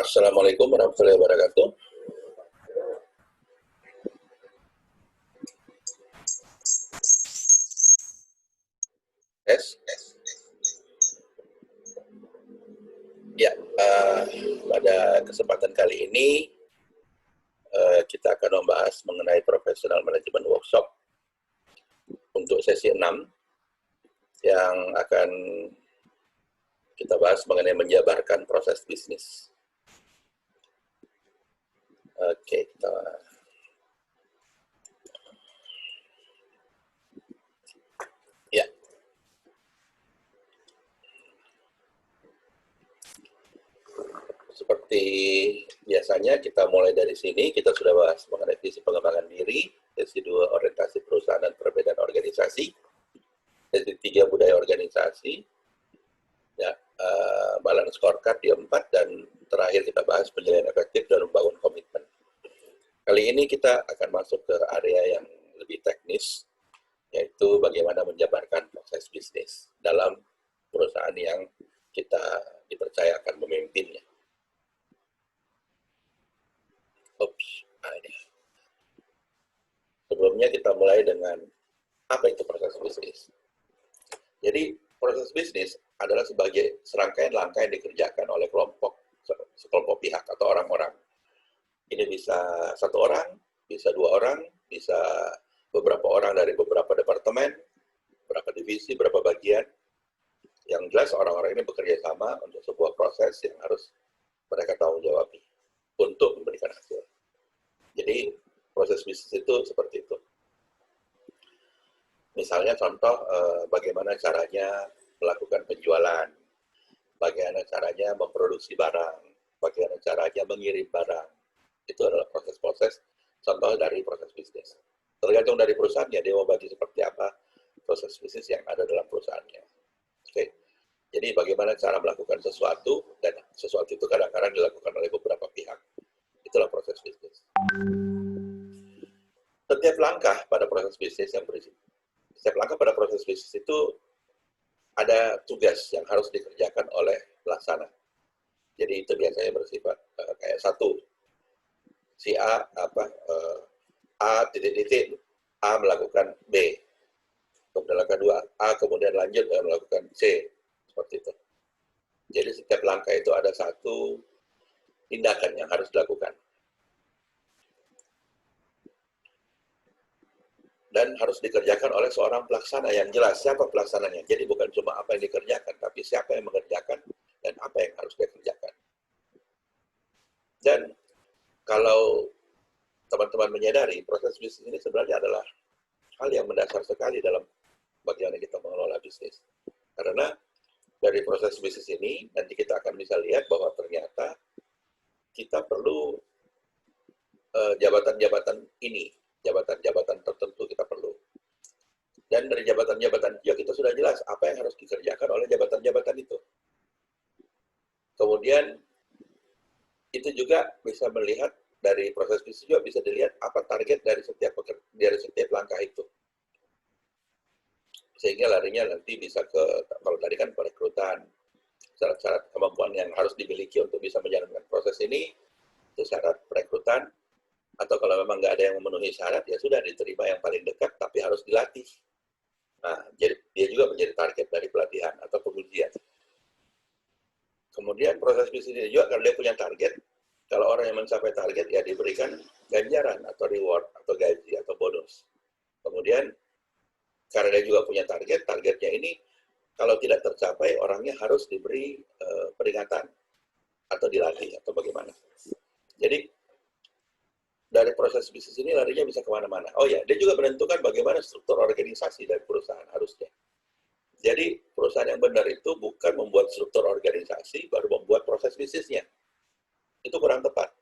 Assalamualaikum warahmatullahi wabarakatuh. Tes. Ya, pada kesempatan kali ini kita akan membahas mengenai professional management workshop untuk sesi 6 yang akan kita bahas mengenai menjabarkan proses bisnis. Oke, kita ya. Seperti biasanya kita mulai dari sini, kita sudah bahas mengenai visi pengembangan diri, sesi 2 orientasi perusahaan dan perbedaan organisasi, sesi 3 budaya organisasi, ya, balance scorecard di 4, dan terakhir kita bahas penilaian efektif dan membangun komitmen. Kali ini kita akan masuk ke area yang lebih teknis, yaitu bagaimana menjabarkan proses bisnis dalam perusahaan yang kita dipercaya akan memimpinnya. Ini. Sebelumnya kita mulai dengan apa itu proses bisnis. Jadi proses bisnis adalah sebagai serangkaian langkah yang dikerjakan oleh sekelompok pihak atau orang-orang. Ini bisa satu orang, bisa 2 orang, bisa beberapa orang dari beberapa departemen, beberapa divisi, beberapa bagian. Yang jelas orang-orang ini bekerja sama untuk sebuah proses yang harus mereka tanggung jawabi untuk memberikan hasil. Jadi proses bisnis itu seperti itu. Misalnya contoh bagaimana caranya melakukan penjualan, bagaimana caranya memproduksi barang, bagaimana caranya mengirim barang. Itu adalah proses-proses contoh dari proses bisnis. Tergantung dari perusahaannya, dia mau bagi seperti apa proses bisnis yang ada dalam perusahaannya. Oke. Jadi bagaimana cara melakukan sesuatu, dan sesuatu itu kadang-kadang dilakukan oleh beberapa pihak. Itulah proses bisnis. Setiap langkah pada proses bisnis itu ada tugas yang harus dikerjakan oleh pelaksana. Jadi itu biasanya bersifat kayak satu, si A A melakukan B, kemudian langkah 2 A kemudian lanjut melakukan C, seperti itu. Jadi setiap langkah itu ada satu tindakan yang harus dilakukan. Dan harus dikerjakan oleh seorang pelaksana yang jelas siapa pelaksananya. Jadi bukan cuma apa yang dikerjakan, tapi siapa yang mengerjakan dan apa yang harus dikerjakan. Dan kalau teman-teman menyadari, proses bisnis ini sebenarnya adalah hal yang mendasar sekali dalam bagaimana kita mengelola bisnis. Karena dari proses bisnis ini, nanti kita akan bisa lihat bahwa ternyata kita perlu jabatan-jabatan ini, jabatan-jabatan tertentu kita perlu. Dan dari jabatan-jabatan ya kita sudah jelas apa yang harus dikerjakan oleh jabatan-jabatan itu. Kemudian itu juga bisa melihat dari proses bisnis juga bisa dilihat apa target dari setiap langkah itu. Sehingga larinya nanti bisa ke, kalau tadi kan perekrutan, syarat-syarat kemampuan yang harus dimiliki untuk bisa menjalankan proses ini, itu syarat perekrutan. Atau kalau memang nggak ada yang memenuhi syarat, ya sudah diterima yang paling dekat, tapi harus dilatih. Nah, jadi dia juga menjadi target dari pelatihan atau pengujian. Kemudian proses bisnis ini juga kalau dia punya target, kalau orang yang mencapai target, ya diberikan ganjaran atau reward, atau gaji, atau bonus. Kemudian, karena dia juga punya target, targetnya ini kalau tidak tercapai, orangnya harus diberi peringatan, atau dilatih, atau bagaimana. Jadi, dari proses bisnis ini larinya bisa kemana-mana. Oh ya, dia juga menentukan bagaimana struktur organisasi dari perusahaan harusnya. Jadi perusahaan yang benar itu bukan membuat struktur organisasi, baru membuat proses bisnisnya. Itu kurang tepat.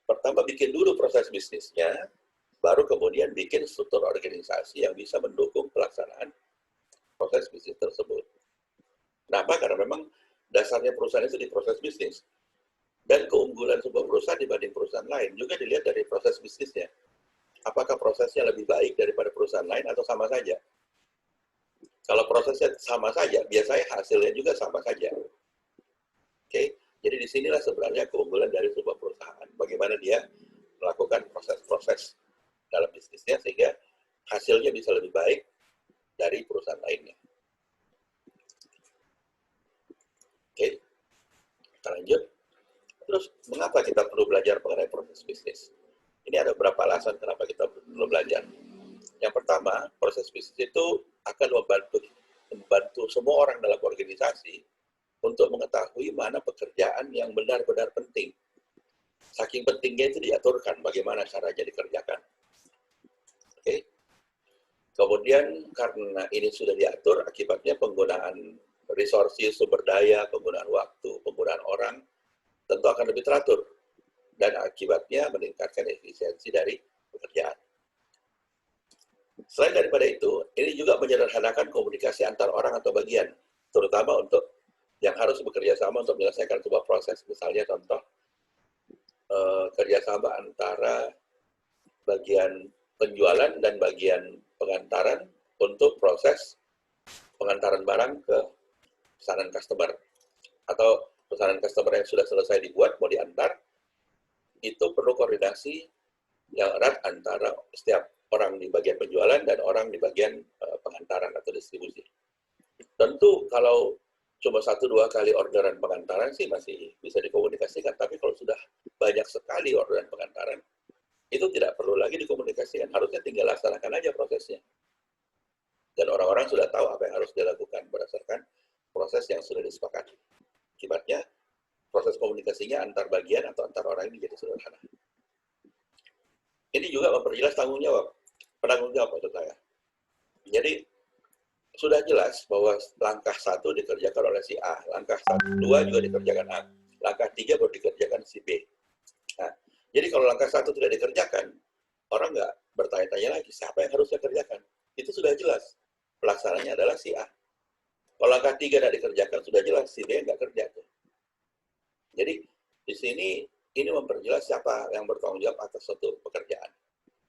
Pertama bikin dulu proses bisnisnya, baru kemudian bikin struktur organisasi yang bisa mendukung pelaksanaan proses bisnis tersebut. Kenapa? Karena memang dasarnya perusahaan itu di proses bisnis. Dan keunggulan sebuah perusahaan dibanding perusahaan lain juga dilihat dari proses bisnisnya. Apakah prosesnya lebih baik daripada perusahaan lain atau sama saja? Kalau prosesnya sama saja, biasanya hasilnya juga sama saja. Oke, Jadi disinilah sebenarnya keunggulan dari sebuah perusahaan. Bagaimana dia melakukan proses-proses dalam bisnisnya sehingga hasilnya bisa lebih baik dari perusahaan lainnya. Oke, kita lanjut. Terus mengapa kita perlu belajar mengenai proses bisnis? Ini ada beberapa alasan kenapa kita perlu belajar. Yang pertama, proses bisnis itu akan membantu semua orang dalam organisasi untuk mengetahui mana pekerjaan yang benar-benar penting. Saking pentingnya itu diaturkan bagaimana caranya dikerjakan. Oke. Kemudian karena ini sudah diatur, akibatnya penggunaan resources, sumber daya, penggunaan waktu, penggunaan orang, tentu akan lebih teratur. Dan akibatnya meningkatkan efisiensi dari pekerjaan. Selain daripada itu, ini juga menyederhanakan komunikasi antar orang atau bagian, terutama untuk yang harus bekerja sama untuk menyelesaikan sebuah proses. Misalnya contoh, kerjasama antara bagian penjualan dan bagian pengantaran untuk proses pengantaran barang ke pesanan customer. Atau pesanan customer yang sudah selesai dibuat, mau diantar, itu perlu koordinasi yang erat antara setiap orang di bagian penjualan dan orang di bagian pengantaran atau distribusi. Tentu kalau cuma 1-2 kali orderan pengantaran sih masih bisa dikomunikasikan, tapi kalau sudah banyak sekali orderan pengantaran, itu tidak perlu lagi dikomunikasikan, harusnya tinggal laksanakan aja prosesnya. Dan orang-orang sudah tahu apa yang harus dilakukan berdasarkan proses yang sudah disepakati. Akibatnya, proses komunikasinya antar bagian atau antar orang ini jadi sederhana. Ini juga memperjelas tanggung jawab, penanggung jawab maksud saya. Jadi, sudah jelas bahwa langkah 1 dikerjakan oleh si A, langkah 2 juga dikerjakan A, langkah 3 baru dikerjakan si B. Nah, jadi kalau langkah 1 tidak dikerjakan, orang nggak bertanya-tanya lagi, siapa yang harusnya kerjakan? Itu sudah jelas, pelaksananya adalah si A. Kalau langkah 3 tidak dikerjakan, sudah jelas si B nggak kerja. Jadi, di sini ini memperjelas siapa yang bertanggung jawab atas suatu pekerjaan.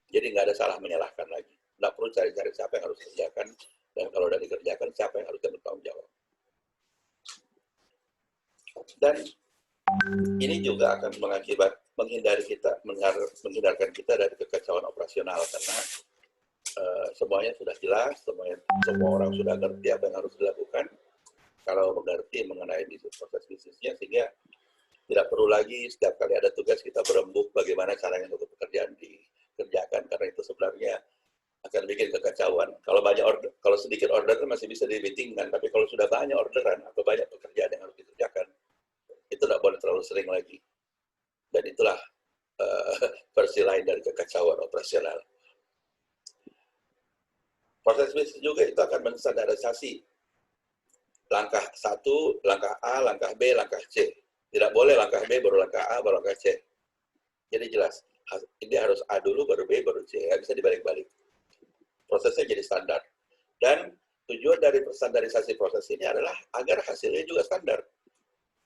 Jadi nggak ada salah menyalahkan lagi. Nggak perlu cari-cari siapa yang harus dikerjakan, dan kalau sudah dikerjakan, siapa yang harus bertanggung jawab. Dan ini juga akan menghindarkan kita dari kekacauan operasional, karena semuanya sudah jelas, semua orang sudah ngerti apa yang harus dilakukan. Kalau mengerti mengenai proses bisnisnya, sehingga tidak perlu lagi setiap kali ada tugas kita berembuk bagaimana caranya untuk pekerjaan dikerjakan, karena itu sebenarnya akan bikin kekacauan. Kalau sedikit order masih bisa di-meetingkan, tapi kalau sudah banyak orderan atau banyak pekerjaan yang harus dikerjakan, itu tidak boleh terlalu sering lagi. Dan itulah versi lain dari kekacauan operasional. Proses bisnis juga itu akan menstandarisasi langkah 1, langkah A, langkah B, langkah C. Tidak boleh langkah B, baru langkah A, baru langkah C. Jadi jelas, ini harus A dulu, baru B, baru C. Nggak bisa dibalik-balik. Prosesnya jadi standar. Dan tujuan dari standarisasi proses ini adalah agar hasilnya juga standar.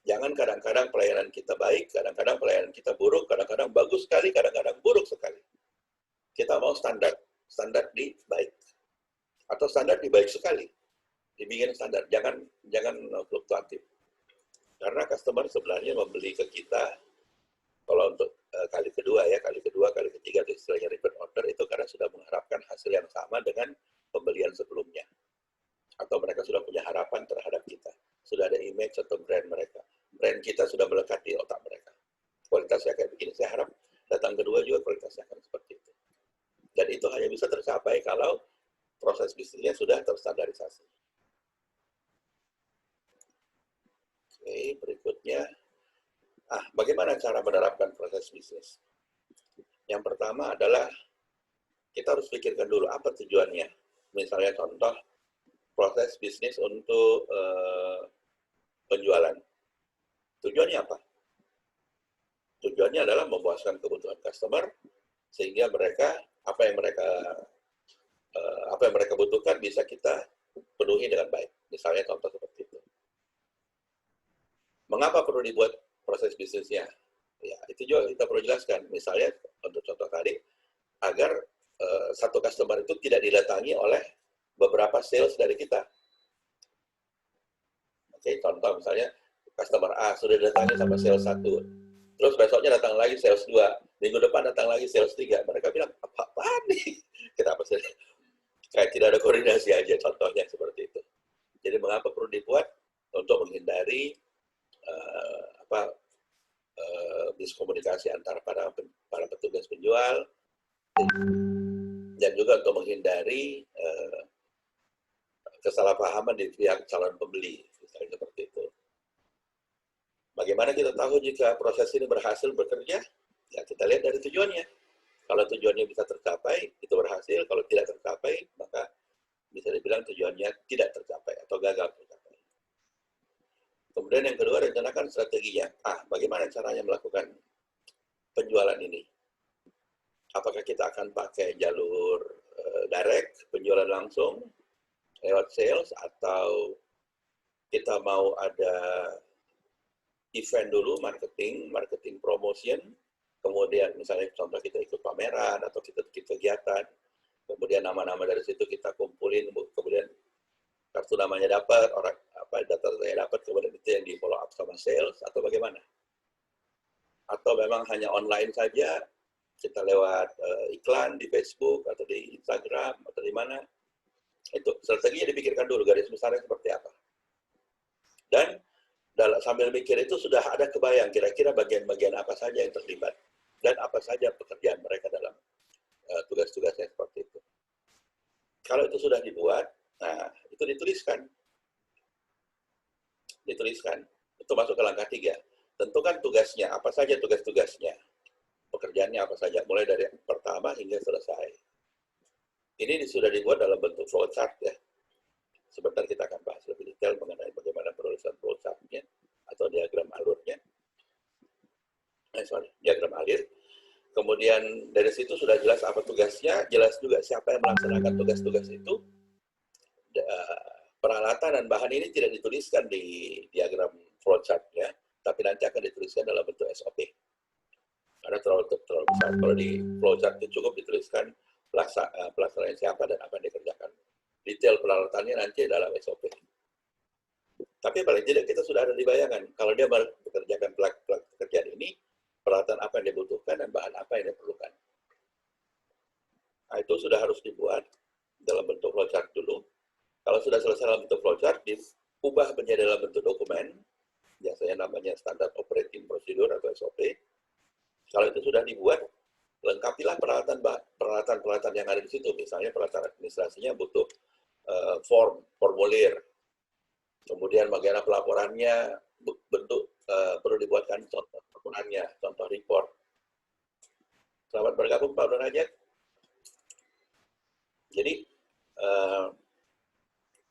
Jangan kadang-kadang pelayanan kita baik, kadang-kadang pelayanan kita buruk, kadang-kadang bagus sekali, kadang-kadang buruk sekali. Kita mau standar di baik. Atau standar di baik sekali. Dibikin standar, jangan fluktuatif. Karena customer sebenarnya membeli ke kita, kalau untuk kali kedua, kali ketiga, itu istilahnya repeat order, itu karena sudah mengharapkan hasil yang sama dengan pembelian sebelumnya. Atau mereka sudah punya harapan terhadap kita. Sudah ada image atau brand mereka. Brand kita sudah melekat di otak mereka. Kualitasnya kayak begini, saya harap datang kedua juga kualitasnya akan seperti itu. Dan itu hanya bisa tercapai kalau proses bisnisnya sudah terstandarisasi. Oke, berikutnya. Bagaimana cara menerapkan proses bisnis? Yang pertama adalah kita harus pikirkan dulu apa tujuannya. Misalnya contoh proses bisnis untuk penjualan. Tujuannya apa? Tujuannya adalah memuaskan kebutuhan customer sehingga apa yang mereka butuhkan bisa kita penuhi dengan baik. Misalnya contoh seperti itu. Mengapa perlu dibuat proses bisnisnya? Ya, itu juga kita perlu jelaskan. Misalnya, untuk contoh tadi, agar satu customer itu tidak didatangi oleh beberapa sales dari kita. Oke, contoh misalnya, Customer A sudah datangin sama sales 1. Terus besoknya datang lagi sales 2. Minggu depan datang lagi sales 3. Mereka bilang, apa-apaan nih? Kenapa sih? Kayak tidak ada koordinasi aja, contohnya seperti itu. Jadi mengapa perlu dibuat? Untuk menghindari miskomunikasi antara para petugas penjual, dan juga untuk menghindari kesalahpahaman di pihak calon pembeli, misalnya seperti itu. Bagaimana kita tahu jika proses ini berhasil bekerja? Ya, kita lihat dari tujuannya. Kalau tujuannya bisa tercapai, itu berhasil. Kalau tidak tercapai, maka bisa dibilang tujuannya tidak tercapai atau gagal tercapai. Kemudian yang kedua, rencanakan strateginya. Bagaimana caranya melakukan penjualan ini? Apakah kita akan pakai jalur direct, penjualan langsung, lewat sales, atau kita mau ada event dulu, marketing promotion, kemudian misalnya contoh kita ikut pameran atau kita ikut kegiatan, kemudian nama-nama dari situ kita kumpulin, kemudian kartu namanya dapat, data-datanya dapat, kemudian itu yang di follow up sama sales, atau bagaimana? Atau memang hanya online saja, kita lewat iklan di Facebook atau di Instagram atau di mana? Itu strateginya dipikirkan dulu, garis besarnya seperti apa. Dan sambil mikir itu sudah ada kebayang kira-kira bagian-bagian apa saja yang terlibat dan apa saja pekerjaan mereka dalam tugas-tugasnya seperti itu. Kalau itu sudah dibuat, itu dituliskan. Itu masuk ke langkah 3. Tentukan tugasnya, apa saja tugas-tugasnya. Pekerjaannya apa saja, mulai dari pertama hingga selesai. Ini sudah dibuat dalam bentuk flowchart ya. Sebentar kita akan bahas lebih detail mengenai bagaimana penulisan flowchart-nya atau diagram alurnya. Diagram alir. Kemudian dari situ sudah jelas apa tugasnya, jelas juga siapa yang melaksanakan tugas-tugas itu. Peralatan dan bahan ini tidak dituliskan di diagram flowchart-nya, tapi nanti akan dituliskan dalam bentuk SOP. Karena terlalu besar. Kalau di flowchart itu cukup dituliskan pelaksanaan siapa dan apa yang dikerjakan. Detail peralatannya nanti dalam SOP. Tapi paling tidak kita sudah ada di bayangan. Kalau dia mengerjakan pekerjaan ini, peralatan apa yang dibutuhkan dan bahan apa yang diperlukan. Itu sudah harus dibuat dalam bentuk flowchart dulu. Kalau sudah selesai dalam bentuk flowchart, diubah menjadi dalam bentuk dokumen, biasanya namanya standar operating procedure atau SOP. Kalau itu sudah dibuat, lengkapilah peralatan yang ada di situ. Misalnya peralatan administrasinya butuh formulir. Kemudian bagaimana pelaporannya, bentuk perlu dibuatkan contoh laporannya, contoh report. Selamat bergabung Pak Donajat. Jadi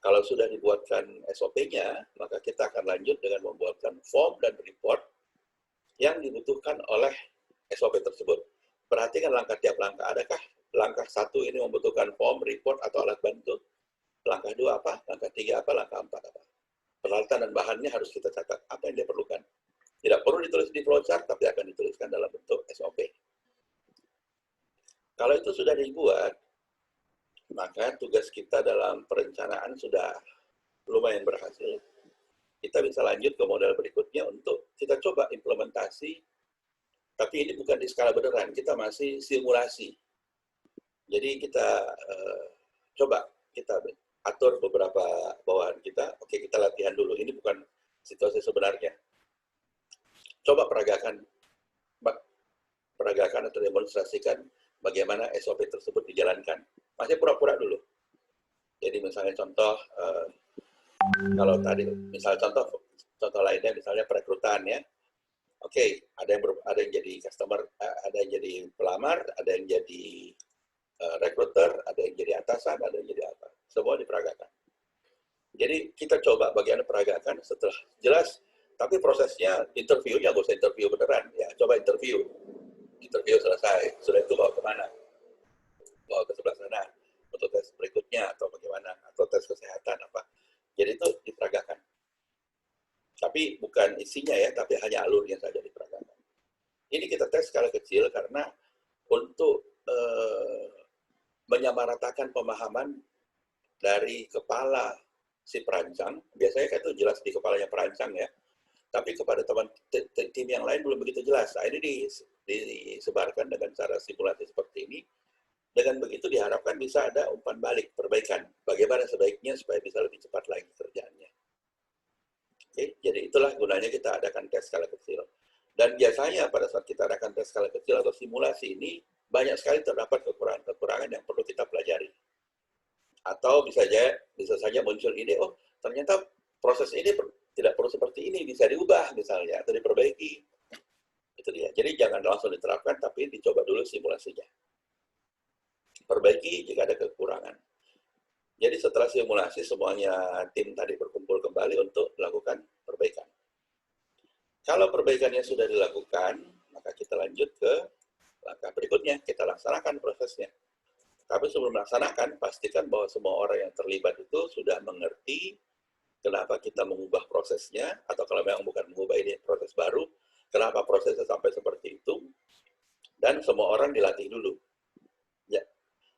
kalau sudah dibuatkan SOP-nya, maka kita akan lanjut dengan membuatkan form dan report yang dibutuhkan oleh SOP tersebut. Perhatikan tiap langkah. Adakah langkah 1 ini membutuhkan form, report, atau alat bantu? Langkah 2 apa? Langkah 3 apa? Langkah 4 apa? Peralatan dan bahannya harus kita catat. Apa yang diperlukan? Tidak perlu ditulis di flowchart, tapi akan dituliskan dalam bentuk SOP. Kalau itu sudah dibuat, maka tugas kita dalam perencanaan sudah lumayan berhasil. Kita bisa lanjut ke model berikutnya untuk kita coba implementasi, tapi ini bukan di skala beneran, kita masih simulasi. Jadi kita coba kita atur beberapa bawahan kita, oke kita latihan dulu, ini bukan situasi sebenarnya. Coba peragakan atau demonstrasikan bagaimana SOP tersebut dijalankan. Masih pura-pura dulu. Jadi misalnya contoh, kalau tadi misalnya contoh lainnya misalnya perekrutan ya. Oke, ada yang jadi customer, ada yang jadi pelamar, ada yang jadi recruiter, ada yang jadi atasan, ada yang jadi apa. Semua diperagakan. Jadi kita coba bagian peragakan setelah jelas, tapi prosesnya interviewnya nggak usah interview beneran ya. Coba interview selesai, sudah itu bawa kemana? Bawa ke sebelah sana untuk tes berikutnya atau bagaimana, atau tes kesehatan apa. Jadi itu diperagakan. Tapi bukan isinya ya, tapi hanya alurnya saja diperagakan. Ini kita tes skala kecil karena untuk menyamaratakan pemahaman dari kepala si perancang, biasanya kan itu jelas di kepalanya perancang ya. Tapi kepada teman tim yang lain belum begitu jelas. Nah, ini disebarkan dengan cara simulasi seperti ini. Dengan begitu diharapkan bisa ada umpan balik, perbaikan. Bagaimana sebaiknya supaya bisa lebih cepat lagi kerjaannya. Oke, jadi itulah gunanya kita adakan tes skala kecil. Dan biasanya pada saat kita adakan tes skala kecil atau simulasi ini, banyak sekali terdapat kekurangan-kekurangan yang perlu kita pelajari. Atau bisa saja muncul ide, oh ternyata proses ini tidak perlu seperti ini, bisa diubah misalnya, atau diperbaiki. Itu dia. Jadi jangan langsung diterapkan, tapi dicoba dulu simulasinya. Perbaiki jika ada kekurangan. Jadi setelah simulasi, semuanya tim tadi berkumpul kembali untuk melakukan perbaikan. Kalau perbaikannya sudah dilakukan, maka kita lanjut ke langkah berikutnya, kita laksanakan prosesnya. Tapi sebelum melaksanakan, pastikan bahwa semua orang yang terlibat itu sudah mengerti kenapa kita mengubah prosesnya, atau kalau memang bukan mengubah, ini proses baru, kenapa prosesnya sampai seperti itu, dan semua orang dilatih dulu. Ya,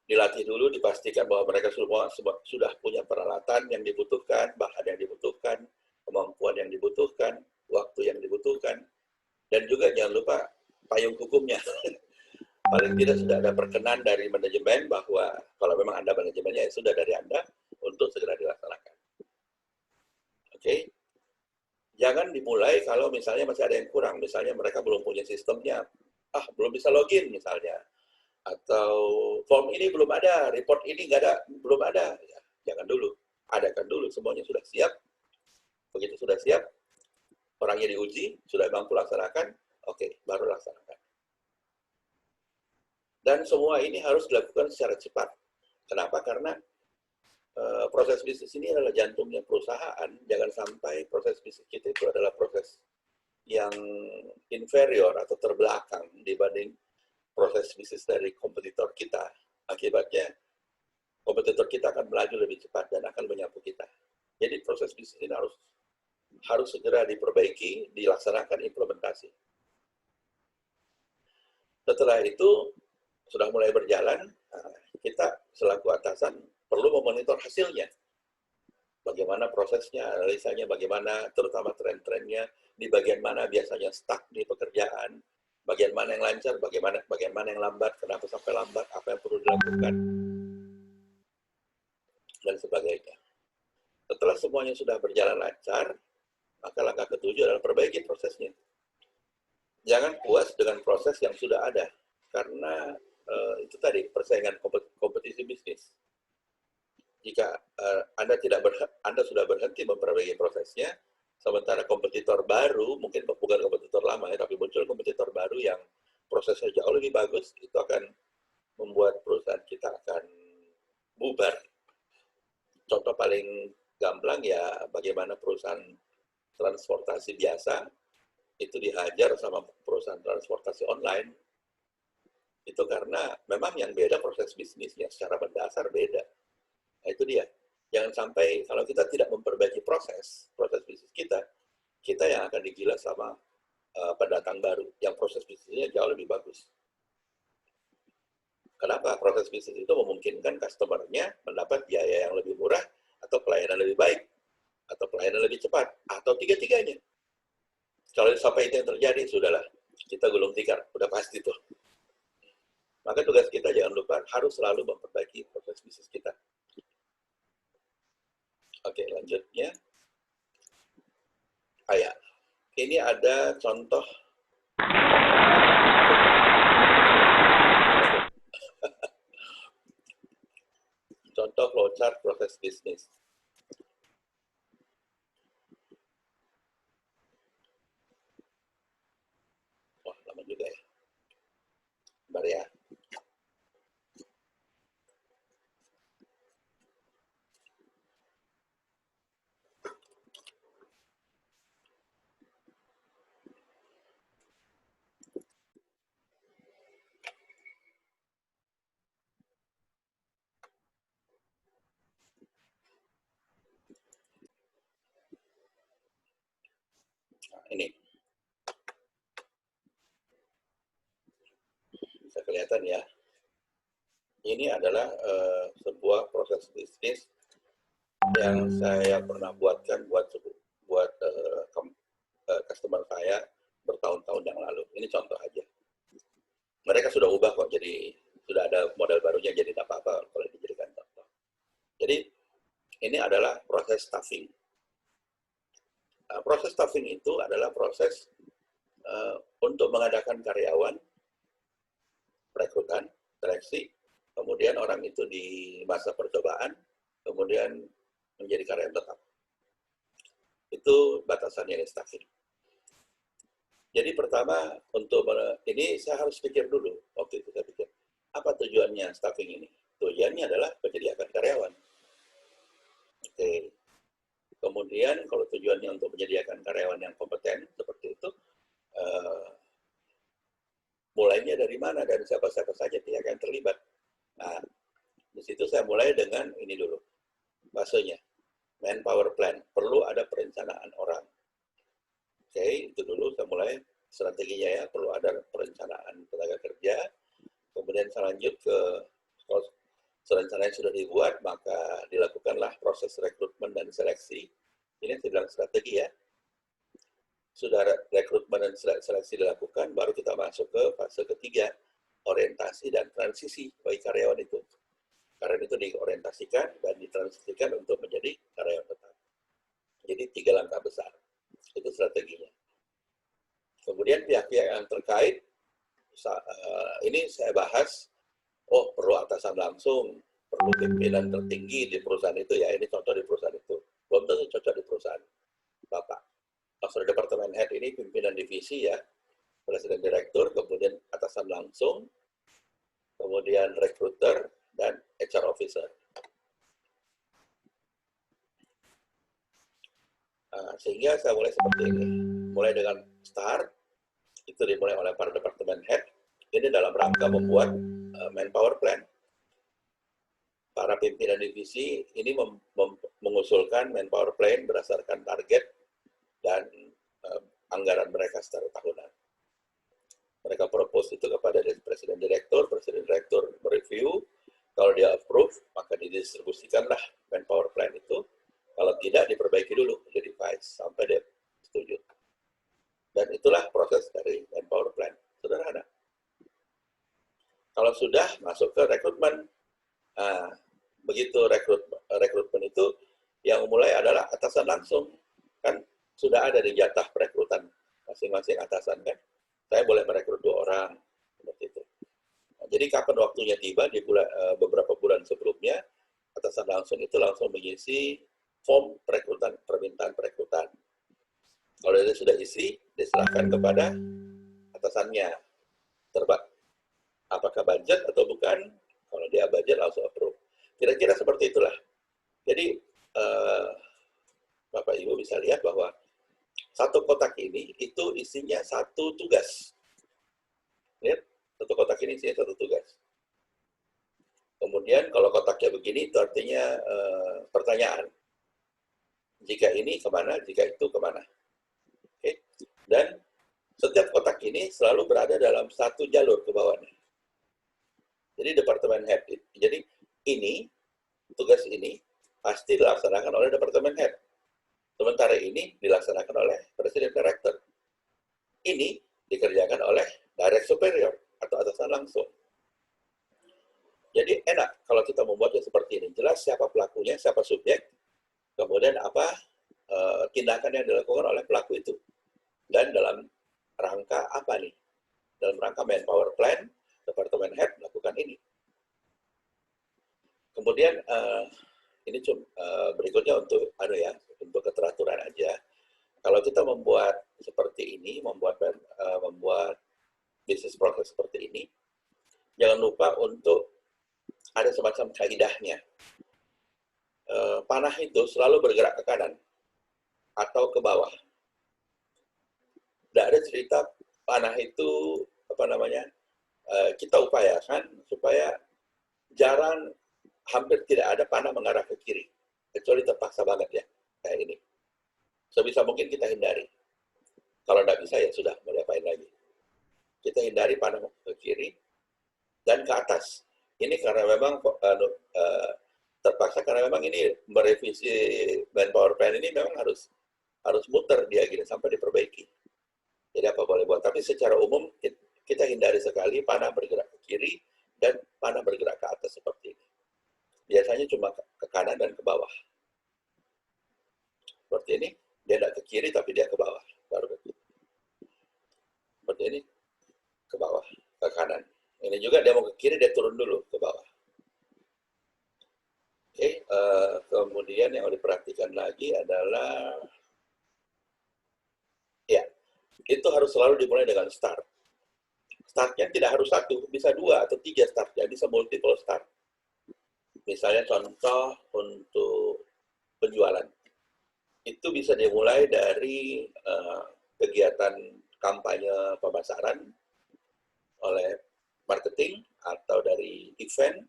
dilatih dulu, dipastikan bahwa mereka semua sudah punya peralatan yang dibutuhkan, bahan yang dibutuhkan, kemampuan yang dibutuhkan, waktu yang dibutuhkan, dan juga jangan lupa payung hukumnya. Paling tidak sudah ada perkenan dari manajemen bahwa kalau memang Anda manajemennya, ya sudah dari Anda untuk segera dilaksanakan. Oke? Jangan dimulai kalau misalnya masih ada yang kurang. Misalnya mereka belum punya sistemnya, belum bisa login misalnya. Atau form ini belum ada, report ini nggak ada, belum ada. Ya, jangan dulu. Adakan dulu, semuanya sudah siap. Begitu sudah siap, orangnya diuji, sudah mampu laksanakan, oke, baru laksanakan. Dan semua ini harus dilakukan secara cepat. Kenapa? Karena proses bisnis ini adalah jantungnya perusahaan. Jangan sampai proses bisnis kita itu adalah proses yang inferior atau terbelakang dibanding proses bisnis dari kompetitor kita. Akibatnya, kompetitor kita akan melaju lebih cepat dan akan menyapu kita. Jadi proses bisnis ini harus segera diperbaiki, dilaksanakan implementasi. Setelah itu, sudah mulai berjalan, kita selaku atasan perlu memonitor hasilnya. Bagaimana prosesnya, analisanya, bagaimana terutama tren-trennya, di bagian mana biasanya stuck di pekerjaan, bagian mana yang lancar, bagaimana yang lambat, kenapa sampai lambat, apa yang perlu dilakukan, dan sebagainya. Setelah semuanya sudah berjalan lancar, maka langkah ketujuh adalah perbaiki prosesnya. Jangan puas dengan proses yang sudah ada, karena itu tadi persaingan kompetisi bisnis. Jika Anda sudah berhenti memperbaiki prosesnya, sementara kompetitor baru, mungkin bukan kompetitor lama ya, tapi muncul kompetitor baru yang prosesnya jauh lebih bagus, itu akan membuat perusahaan kita akan bubar. Contoh paling gamblang ya bagaimana perusahaan transportasi biasa itu dihajar sama perusahaan transportasi online. Itu karena memang yang beda proses bisnisnya secara mendasar beda. Nah, itu dia. Jangan sampai kalau kita tidak memperbaiki proses bisnis kita yang akan digilas sama pendatang baru yang proses bisnisnya jauh lebih bagus. Kenapa? Proses bisnis itu memungkinkan customer-nya mendapat biaya yang lebih murah atau pelayanan lebih baik atau pelayanan lebih cepat atau tiga-tiganya. Kalau sampai itu yang terjadi, sudahlah, kita gulung tikar, udah pasti tuh. Maka tugas kita jangan lupa harus selalu memperbaiki proses bisnis kita. Oke, lanjutnya. Ya. Ini ada contoh flowchart proses bisnis. Wah, lama juga ya. Bentar ya. Ini bisa kelihatan ya. Ini adalah sebuah proses bisnis yang saya pernah buatkan buat customer saya bertahun-tahun yang lalu. Ini contoh aja. Mereka sudah ubah kok, jadi sudah ada model barunya, jadi tidak apa-apa kalau dijadikan contoh. Jadi ini adalah proses staffing. Proses staffing itu adalah proses untuk mengadakan karyawan, rekrutan, seleksi, kemudian orang itu di masa percobaan, kemudian menjadi karyawan tetap. Itu batasannya staffing. Jadi pertama, untuk ini saya harus pikir dulu, waktu itu saya pikir, apa tujuannya staffing ini? Tujuannya adalah menyediakan karyawan. Oke. Kemudian kalau tujuannya untuk menyediakan karyawan yang kompeten, seperti itu, mulainya dari mana, dan siapa-siapa saja pihak yang terlibat. Nah, di situ saya mulai dengan ini dulu, bahasanya, manpower plan, perlu ada perencanaan orang. Oke, itu dulu saya mulai strateginya ya, perlu ada perencanaan tenaga kerja, kemudian saya lanjut ke perencanaan yang sudah dibuat, maka dilakukanlah proses rekrutmen dan seleksi. Ini saya bilang strategi ya. Sudah rekrutmen dan seleksi dilakukan, baru kita masuk ke fase ketiga, orientasi dan transisi bagi karyawan itu. Karyawan itu diorientasikan dan ditransisikan untuk menjadi karyawan tetap. Jadi 3 langkah besar. Itu strateginya. Kemudian pihak-pihak yang terkait, ini saya bahas, perlu atasan langsung, perlu pimpinan tertinggi di perusahaan itu ya, ini contoh di perusahaan itu. Belum tentu cocok di perusahaan Bapak. Maksudnya departemen head ini pimpinan divisi ya, presiden direktur, kemudian atasan langsung, kemudian recruiter, dan HR officer. Sehingga saya mulai seperti ini. Mulai dengan start, itu dimulai oleh para departemen head, ini dalam rangka membuat manpower plan. Para pimpinan divisi ini mengusulkan manpower plan berdasarkan target dan anggaran mereka secara tahunan. Mereka propose itu kepada presiden direktur mereview, kalau dia approve, maka didistribusikanlah manpower plan itu. Kalau tidak, diperbaiki dulu, jadi advice sampai dia setuju. Dan itulah proses dari manpower plan. Sederhana. Kalau sudah masuk ke rekrutmen, begitu rekrutmen itu yang mulai adalah atasan langsung. Kan sudah ada di jatah perekrutan masing-masing atasan kan. Saya boleh merekrut 2 orang seperti itu. Nah, jadi kapan waktunya tiba di beberapa bulan sebelumnya, atasan langsung itu langsung mengisi form perekrutan, permintaan perekrutan. Kalau dia sudah isi, diserahkan kepada atasannya. Apakah budget atau bukan? Kalau dia budget, langsung approve. Kira-kira seperti itulah. Jadi, Bapak Ibu bisa lihat bahwa satu kotak ini, itu isinya 1 tugas. Lihat, satu kotak ini isinya 1 tugas. Kemudian, kalau kotaknya begini, itu artinya pertanyaan. Jika ini kemana, jika itu kemana. Oke. Dan setiap kotak ini selalu berada dalam 1 jalur ke bawahnya. Jadi departemen head. Jadi ini, tugas ini pasti dilaksanakan oleh departemen head. Sementara ini dilaksanakan oleh presiden director. Ini dikerjakan oleh direct superior atau atasan langsung. Jadi enak kalau kita membuatnya seperti ini. Jelas siapa pelakunya, siapa subjek, kemudian apa tindakan yang dilakukan oleh pelaku itu. Dan dalam rangka apa nih? Dalam rangka manpower plan, departemen head melakukan ini. Kemudian ini berikutnya untuk untuk keteraturan aja. Kalau kita membuat seperti ini, membuat bisnis proses seperti ini, jangan lupa untuk ada semacam kaidahnya. Panah itu selalu bergerak ke kanan atau ke bawah. Tidak ada cerita panah itu kita upayakan supaya jarang, hampir tidak ada panah mengarah ke kiri, kecuali terpaksa banget ya, kayak ini. Sebisa mungkin kita hindari. Kalau tidak bisa ya sudah, mau diapain lagi. Kita hindari panah ke kiri dan ke atas. Ini karena memang terpaksa, karena memang ini merevisi manpower plan ini memang harus muter dia gini sampai diperbaiki. Jadi apa boleh buat. Tapi secara umum kita hindari sekali panah bergerak ke kiri dan panah bergerak ke atas seperti ini. Biasanya cuma ke kanan dan ke bawah. Seperti ini, dia tidak ke kiri tapi dia ke bawah. Baru begitu. Seperti ini, ke bawah, ke kanan. Ini juga dia mau ke kiri, dia turun dulu ke bawah. Oke, kemudian yang harus diperhatikan lagi adalah, ya, itu harus selalu dimulai dengan start. Startnya tidak harus satu, bisa 2 atau 3 startnya, bisa multiple start. Misalnya contoh untuk penjualan. Itu bisa dimulai dari kegiatan kampanye pemasaran oleh marketing, atau dari event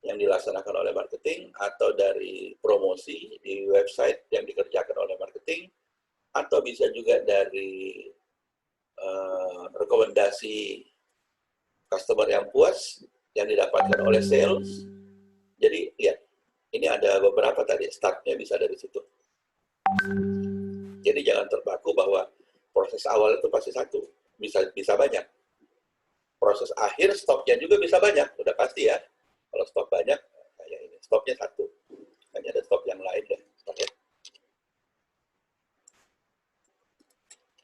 yang dilaksanakan oleh marketing, atau dari promosi di website yang dikerjakan oleh marketing, atau bisa juga dari rekomendasi customer yang puas yang didapatkan oleh sales. Jadi lihat, ini ada beberapa tadi, startnya bisa dari situ. Jadi jangan terpaku bahwa proses awal itu pasti satu, bisa banyak. Proses akhir stopnya juga bisa banyak, udah pasti ya. Kalau stop banyak, kayak ini, stopnya satu. Hanya ada stop yang lain deh.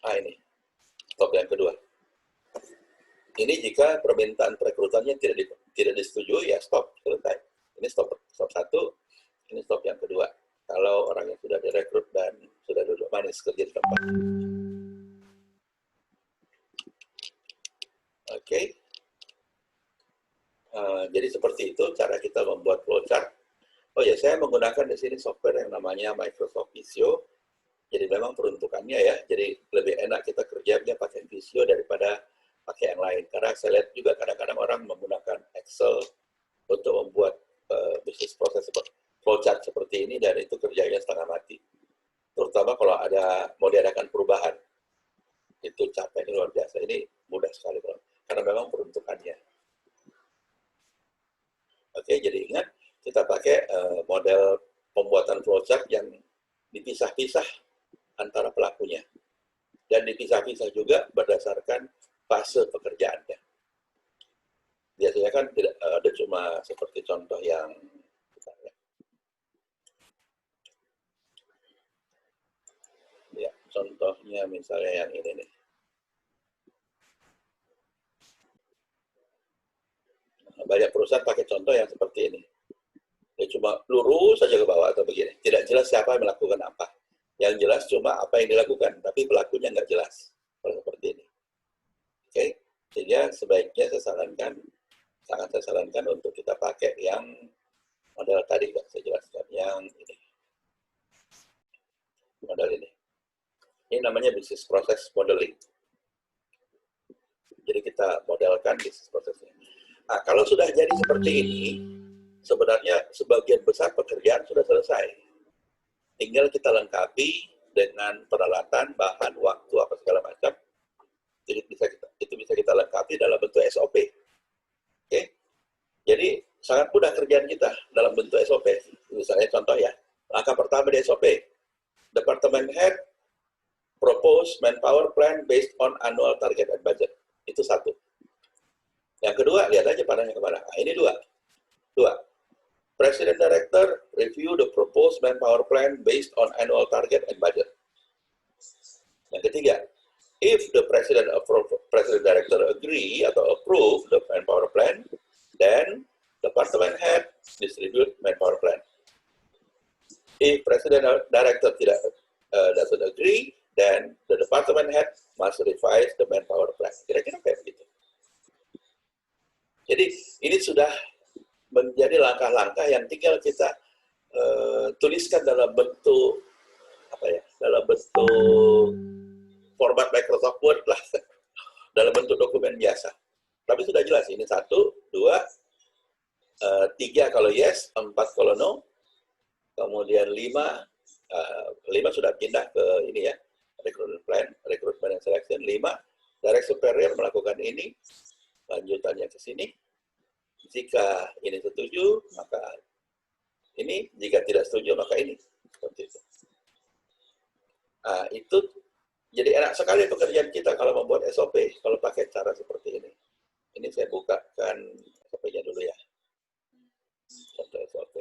Ini, stop yang kedua. Ini jika permintaan perekrutannya tidak disetujui, ya stop, selesai. Ini stop satu, ini stop yang kedua. Kalau orang yang sudah direkrut dan sudah duduk manis kerja di tempat. Oke. Jadi seperti itu cara kita membuat flowchart. Oh ya, saya menggunakan di sini software yang namanya Microsoft Visio. Jadi memang peruntukannya ya, jadi lebih enak kita kerjanya pakai Visio daripada pakai yang lain. Karena saya lihat juga kadang-kadang orang menggunakan Excel untuk membuat bisnis proses flowchart seperti ini, dan itu kerjanya setengah mati. Terutama kalau mau diadakan perubahan. Itu capeknya luar biasa. Ini mudah sekali, karena memang peruntukannya. Oke, jadi ingat, kita pakai model pembuatan flowchart yang dipisah-pisah antara pelakunya. Dan dipisah-pisah juga berdasarkan fase pekerjaannya. Biasanya kan tidak ada cuma seperti contoh yang ya, contohnya misalnya yang ini nih. Banyak perusahaan pakai contoh yang seperti ini. Ya cuma lurus saja ke bawah atau begini. Tidak jelas siapa yang melakukan apa. Yang jelas cuma apa yang dilakukan, tapi pelakunya nggak jelas. Kalau seperti ini. Oke, sehingga sebaiknya sangat saya sarankan untuk kita pakai yang model tadi yang saya jelaskan, yang ini. Model ini. Ini namanya business process modeling. Jadi kita modelkan bisnis prosesnya. Nah, kalau sudah jadi seperti ini, sebenarnya sebagian besar pekerjaan sudah selesai. Tinggal kita lengkapi dengan peralatan, bahan, waktu, apa segala macam. Jadi itu bisa kita lengkapi dalam bentuk SOP. Oke? Jadi sangat mudah kerjaan kita dalam bentuk SOP. Misalnya contoh ya, langkah pertama di SOP, Department Head propose manpower plan based on annual target and budget. Itu satu. Yang kedua, lihat aja panahnya kemana. Nah, ini dua. President Director review the proposed manpower plan based on annual target and budget. Yang ketiga, if the President Director agree atau approve the manpower plan, then Department Head distribute manpower plan. If President Director doesn't agree, then the Department Head must revise the manpower plan. Kira-kira kayak begitu. Jadi ini sudah menjadi langkah-langkah yang tinggal kita tuliskan dalam bentuk dalam bentuk format Microsoft Word lah, dalam bentuk dokumen biasa. Tapi sudah jelas ini 1, 2, 3 kalau yes, 4 kalau no, kemudian 5 sudah pindah ke ini ya, recruitment and selection. 5, direct superior melakukan ini, lanjutannya ke sini. Jika ini setuju, maka ini. Jika tidak setuju, maka ini. Seperti itu. Itu jadi Enak sekali pekerjaan kita kalau membuat SOP, kalau pakai cara seperti ini. Ini saya bukakan SOP-nya dulu ya. Contoh SOP.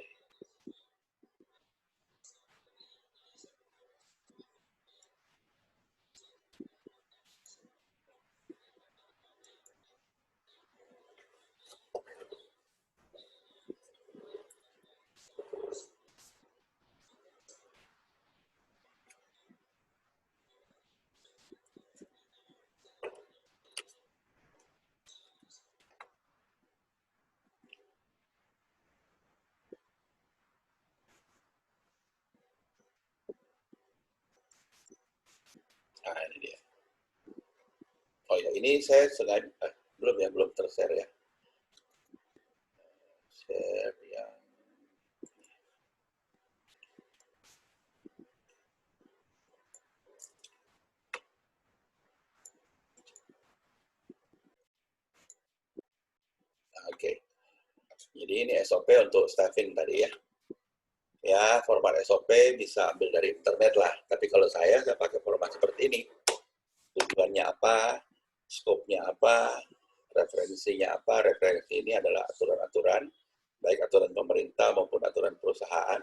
Nah, ini dia. Oh ya, ini saya sengaja, belum tershare ya. Share yang oke. Jadi ini SOP untuk staffing tadi ya. Ya, format SOP bisa ambil dari internet lah. Tapi kalau saya pakai format seperti ini. Tujuannya apa, skopnya apa, referensinya apa. Referensi ini adalah aturan-aturan, baik aturan pemerintah maupun aturan perusahaan.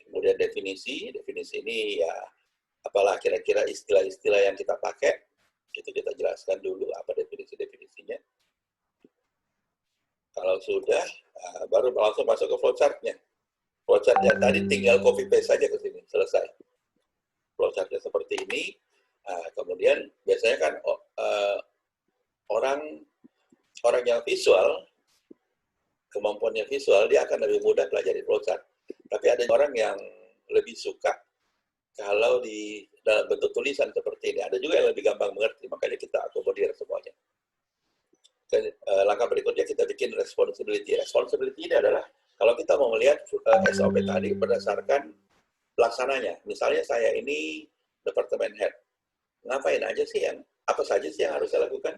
Kemudian definisi ini ya apalah kira-kira istilah-istilah yang kita pakai, itu kita jelaskan dulu apa definisinya. Kalau sudah, baru langsung masuk ke flowchart-nya. Flowchart-nya tadi tinggal copy paste saja ke sini, selesai. Flowchart-nya seperti ini. Kemudian biasanya kan orang yang visual, kemampuannya visual, dia akan lebih mudah pelajari flowchart. Tapi ada orang yang lebih suka kalau di dalam bentuk tulisan seperti ini. Ada juga yang lebih gampang mengerti, makanya kita akomodir semuanya. Dan, langkah berikutnya kita bikin responsibility. Responsibility ini adalah kalau kita mau melihat SOP tadi berdasarkan pelaksananya. Misalnya saya ini departemen head. Ngapain aja sih apa saja sih yang harus saya lakukan?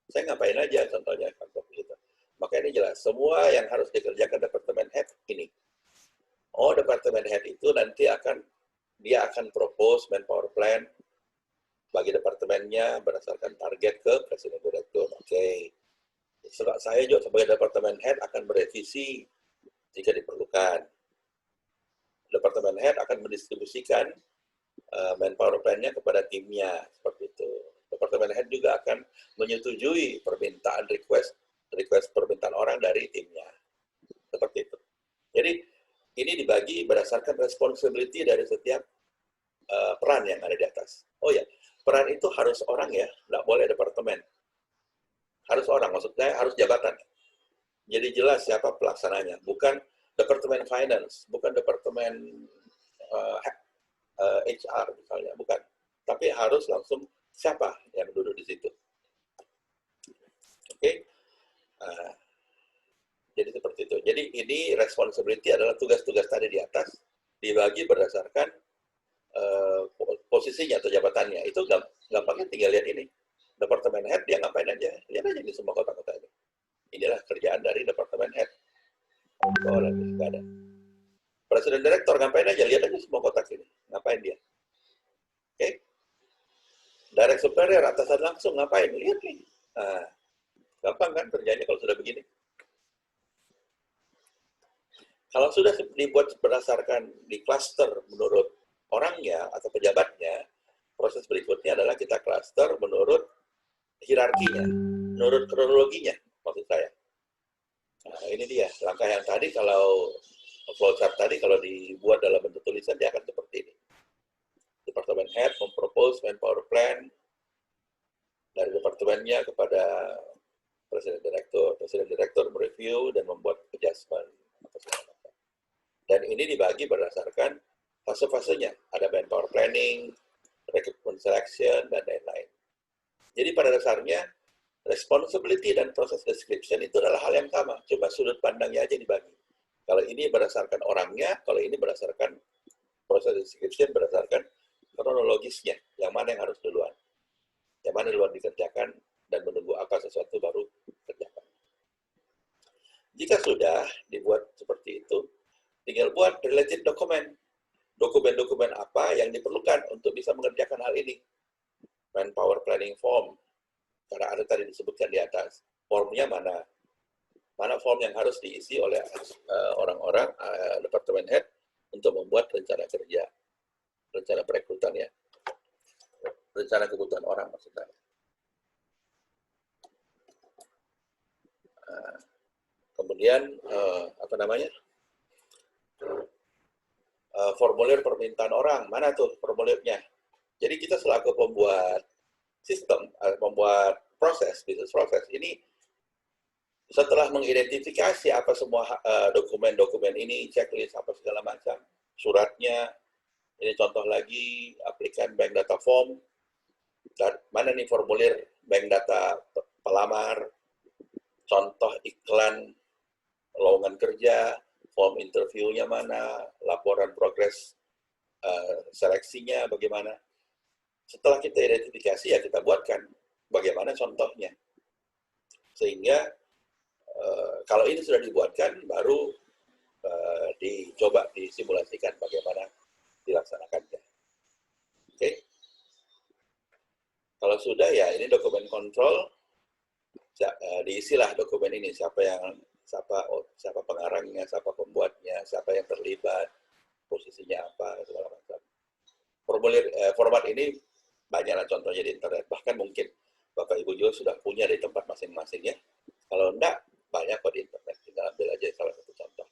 Saya ngapain aja contohnya gitu. Maka ini jelas, semua yang harus dikerjakan departemen head ini. Oh, departemen head itu nanti dia akan propose manpower plan bagi departemennya berdasarkan target ke presiden direktur. Oke. Saya juga sebagai departemen head akan merevisi jika diperlukan. Departemen head akan mendistribusikan manpower plan-nya kepada timnya, seperti itu. Departemen head juga akan menyetujui permintaan request permintaan orang dari timnya, seperti itu. Jadi ini dibagi berdasarkan responsibility dari setiap peran yang ada di atas. Oh ya, peran itu harus orang ya, nggak boleh departemen. Harus orang, maksudnya harus jabatan. Jadi jelas siapa pelaksananya, bukan departemen finance, bukan departemen HR misalnya, bukan. Tapi harus langsung siapa yang duduk di situ. Oke? Jadi seperti itu. Jadi ini responsibility adalah tugas-tugas tadi di atas dibagi berdasarkan posisinya atau jabatannya. Itu gampangnya tinggal lihat ini. Departemen head dia ngapain aja? Lihat aja di semua kota-kota ini. Inilah kerjaan dari departemen head. Oh, lagi nggak ada. Presiden direktur ngapain aja? Lihat aja semua kotak ini. Ngapain dia? Oke? Direct superior, atasan langsung ngapain? Lihat nih. Nah, gampang kan kerjanya kalau sudah begini. Kalau sudah dibuat berdasarkan di cluster menurut orangnya atau pejabatnya, proses berikutnya adalah kita cluster menurut hierarkinya, menurut kronologinya, maksud saya. Nah, ini dia langkah yang tadi. Kalau flowchart tadi kalau dibuat dalam bentuk tulisan dia akan seperti ini. Departemen head mempropose manpower plan dari departemennya kepada presiden direktur mereview dan membuat adjustment. Dan ini dibagi berdasarkan fase-fasenya. Ada manpower planning, recruitment selection, dan lain-lain. Jadi pada dasarnya, responsibility dan proses description itu adalah hal yang sama. Cuma sudut pandangnya aja dibagi. Kalau ini berdasarkan orangnya, kalau ini berdasarkan proses description, berdasarkan kronologisnya. Yang mana yang harus duluan. Yang mana duluan dikerjakan, dan menunggu apa sesuatu baru kerjakan. Jika sudah dibuat seperti itu, tinggal buat related document. dokumen-dokumen apa yang diperlukan untuk bisa mengerjakan hal ini. Manpower planning form, karena ada tadi disebutkan di atas. Formnya mana? Mana form yang harus diisi oleh orang-orang departemen head untuk membuat rencana kerja, rencana perekrutan ya, rencana kebutuhan orang maksudnya. Kemudian apa namanya? Formulir permintaan orang, mana tuh formulirnya? Jadi kita selaku pembuat sistem, membuat proses, bisnis proses, ini setelah mengidentifikasi apa semua dokumen-dokumen ini, checklist apa segala macam, suratnya, ini contoh lagi, aplikan bank data form, mana nih formulir bank data pelamar, contoh iklan lowongan kerja, form interviewnya mana, laporan progres seleksinya bagaimana. Setelah kita identifikasi ya kita buatkan bagaimana contohnya. Sehingga kalau ini sudah dibuatkan baru dicoba disimulasikan bagaimana dilaksanakannya. Oke. Kalau sudah ya ini dokumen kontrol, diisilah dokumen ini siapa pengarangnya, siapa pembuatnya, siapa yang terlibat, posisinya apa segala macam. Format ini banyaklah contohnya di internet, bahkan mungkin Bapak Ibu juga sudah punya di tempat masing-masing ya. Kalau enggak, banyak kok di internet, tinggal ambil aja salah satu contoh.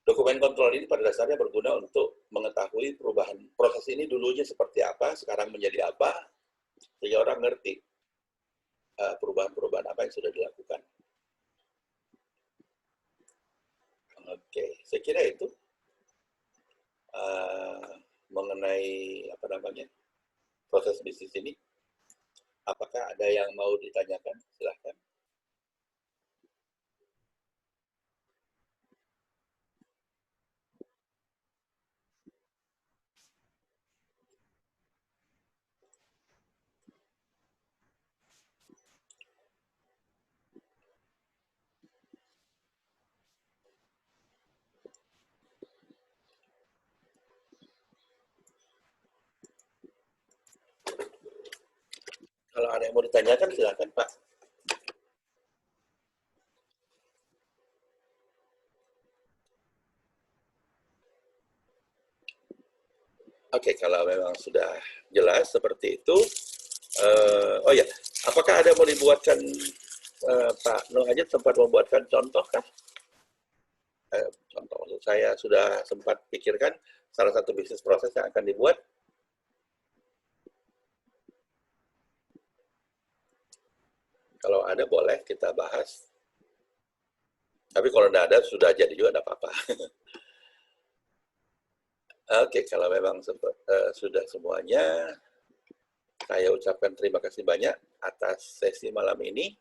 Dokumen kontrol ini pada dasarnya berguna untuk mengetahui perubahan proses ini dulunya seperti apa, sekarang menjadi apa, sehingga orang ngerti perubahan-perubahan apa yang sudah dilakukan. Oke, saya kira itu mengenai apa namanya proses bisnis ini. Apakah ada yang mau ditanyakan? Silahkan. Kalau ada yang mau ditanyakan, silakan Pak. Oke, kalau memang sudah jelas seperti itu, oh ya, apakah ada mau dibuatkan Pak Nuh Hajat sempat membuatkan contoh kah? Contoh maksud saya sudah sempat pikirkan salah satu bisnis proses yang akan dibuat. Kalau ada boleh kita bahas. Tapi kalau tidak ada sudah jadi juga tidak apa-apa. Oke, kalau memang sudah semuanya, saya ucapkan terima kasih banyak atas sesi malam ini.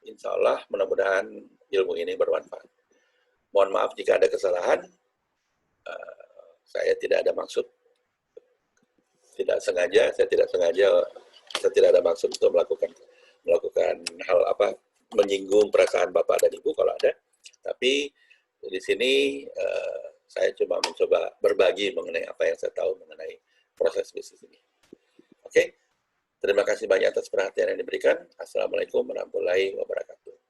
Insya Allah mudah-mudahan ilmu ini bermanfaat. Mohon maaf jika ada kesalahan. Saya tidak ada maksud, saya tidak ada maksud untuk melakukan hal apa, menyinggung perasaan Bapak dan Ibu kalau ada. Tapi di sini saya cuma mencoba berbagi mengenai apa yang saya tahu mengenai proses bisnis ini. Oke, terima kasih banyak atas perhatian yang diberikan. Assalamualaikum warahmatullahi wabarakatuh.